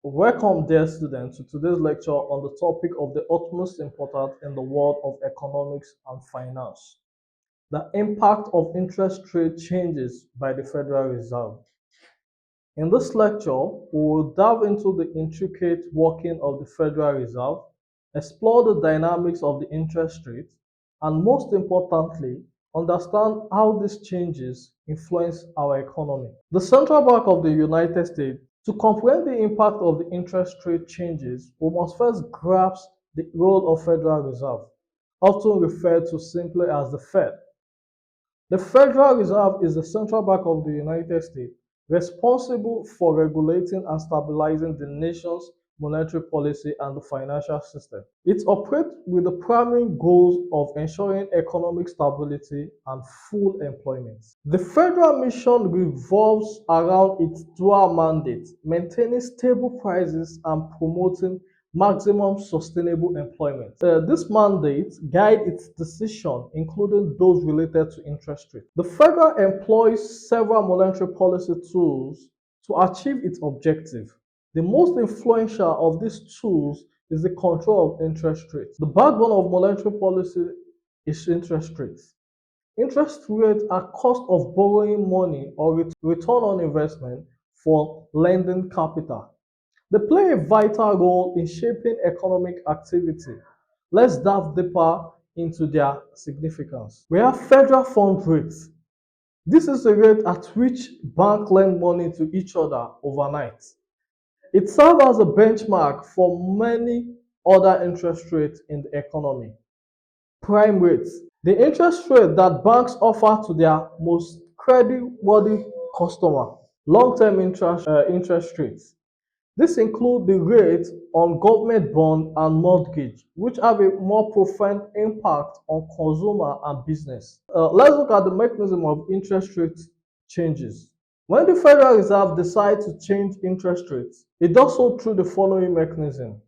Welcome, dear students, to today's lecture on the topic of the utmost importance in the world of economics and finance, the impact of interest rate changes by the Federal Reserve. In this lecture, we will delve into the intricate working of the Federal Reserve, explore the dynamics of the interest rate, and most importantly, understand how these changes influence our economy. The Central Bank of the United States. To comprehend the impact of the interest rate changes, we must first grasp the role of Federal Reserve, often referred to simply as the Fed. The Federal Reserve is the central bank of the United States, responsible for regulating and stabilizing the nation's monetary policy and the financial system. It operates with the primary goals of ensuring economic stability and full employment. The federal mission revolves around its dual mandate, maintaining stable prices and promoting maximum sustainable employment. This mandate guides its decisions, including those related to interest rate. The federal employs several monetary policy tools to achieve its objective. The most influential of these tools is the control of interest rates. The backbone of monetary policy is interest rates. Interest rates are cost of borrowing money or return on investment for lending capital. They play a vital role in shaping economic activity. Let's dive deeper into their significance. We have federal fund rates. This is the rate at which banks lend money to each other overnight. It serves as a benchmark for many other interest rates in the economy. Prime rates. The interest rate that banks offer to their most credit-worthy customer. Long-term interest rates. This includes the rate on government bond and mortgage, which have a more profound impact on consumer and business. Let's look at the mechanism of interest rate changes. When the Federal Reserve decides to change interest rates, it does so through the following mechanism.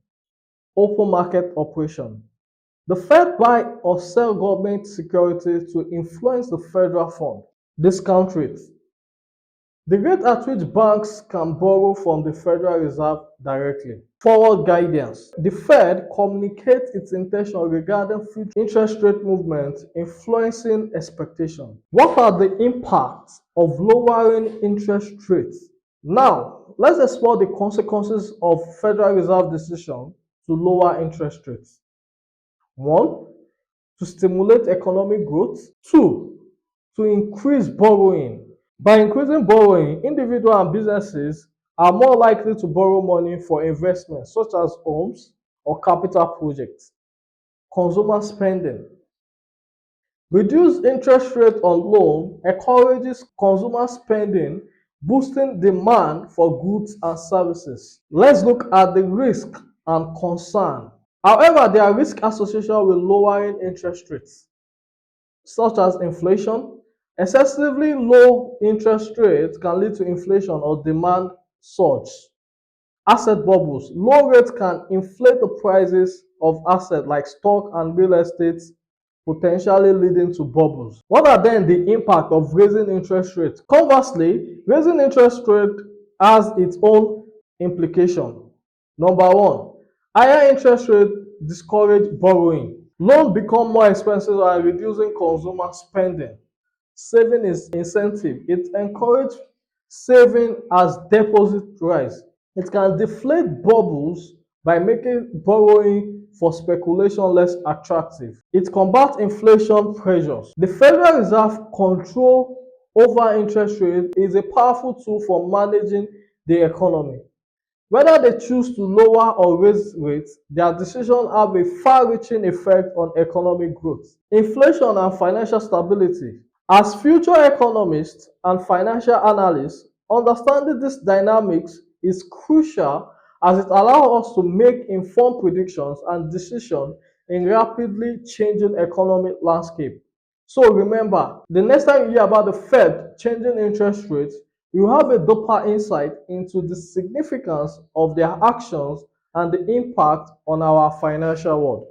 Open market operation. The Fed buy or sell government securities to influence the federal fund. Discount rates. The rate at which banks can borrow from the Federal Reserve directly. Forward guidance. The Fed communicates its intention regarding future interest rate movement, influencing expectation. What are the impacts of lowering interest rates? Now, let's explore the consequences of Federal Reserve decision to lower interest rates. 1. To stimulate economic growth. 2. To increase borrowing. By increasing borrowing, individuals and businesses are more likely to borrow money for investments such as homes or capital projects. Consumer spending. Reduced interest rate on loan encourages consumer spending, boosting demand for goods and services. Let's look at the risk and concern. However, there are risks associated with lowering interest rates, such as inflation. Excessively low interest rates can lead to inflation or demand surge. Asset bubbles. Low rates can inflate the prices of assets like stock and real estate, potentially leading to bubbles. What are then the impact of raising interest rates? Conversely, raising interest rate has its own implication. Number one, higher interest rate discourage borrowing. Loans become more expensive and reducing consumer spending. Saving is incentive. It encourages saving as deposit rise. It can deflate bubbles by making borrowing for speculation less attractive. It combats inflation pressures. The Federal Reserve control over interest rate is a powerful tool for managing the economy. Whether they choose to lower or raise rates, their decisions have a far-reaching effect on economic growth, inflation, and financial stability. As future economists and financial analysts, understanding these dynamics is crucial as it allows us to make informed predictions and decisions in rapidly changing economic landscape. So remember, the next time you hear about the Fed changing interest rates, you have a deeper insight into the significance of their actions and the impact on our financial world.